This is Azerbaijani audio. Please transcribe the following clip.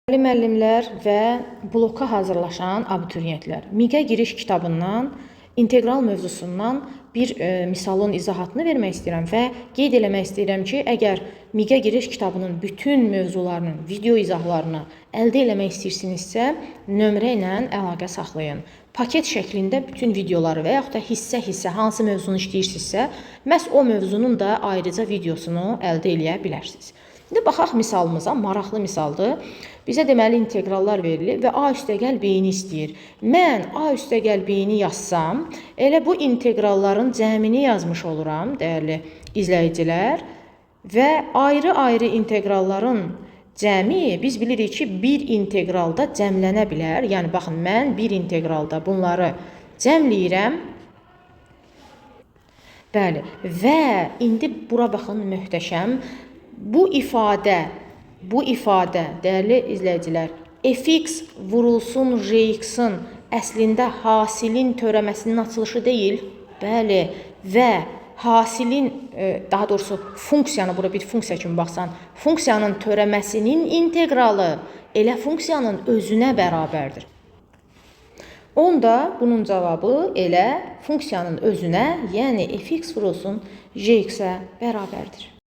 Dəyərli müəllimlər və bloka hazırlaşan abituriyentlər, MİQ-ə giriş kitabından, integral mövzusundan bir misalın izahatını vermək istəyirəm və qeyd eləmək istəyirəm ki, əgər MİQ-ə giriş kitabının bütün mövzularının video izahlarını əldə eləmək istəyirsinizsə, nömrə ilə əlaqə saxlayın. Paket şəklində bütün videoları və yaxud da hissə-hissə hansı mövzunu işləyirsinizsə, məhz o mövzunun da ayrıca videosunu əldə eləyə bilərsiniz. İndi baxaq misalımıza, maraqlı misaldır. Bizə deməli inteqrallar verilir və A üstəgəl B-ni istəyir. Mən A üstəgəl B-ni yazsam, elə bu inteqralların cəmini yazmış oluram, dəyərli izləyicilər. Və ayrı-ayrı inteqralların cəmi biz bilirik ki, bir inteqralda cəmlənə bilər. Yəni, baxın, mən bir inteqralda bunları cəmləyirəm. Bəli, və indi bura baxın, möhtəşəm. Bu ifadə, dəyərli izləyicilər, fx vurulsun rx-in əslində hasilin törəməsinin açılışı deyil. Bəli, və hasilin, daha doğrusu funksiyanı, bura bir funksiya kimi baxsan, funksiyanın törəməsinin inteqralı elə funksiyanın özünə bərabərdir. Onda bunun cavabı elə funksiyanın özünə, yəni fx vurulsun rx-ə bərabərdir.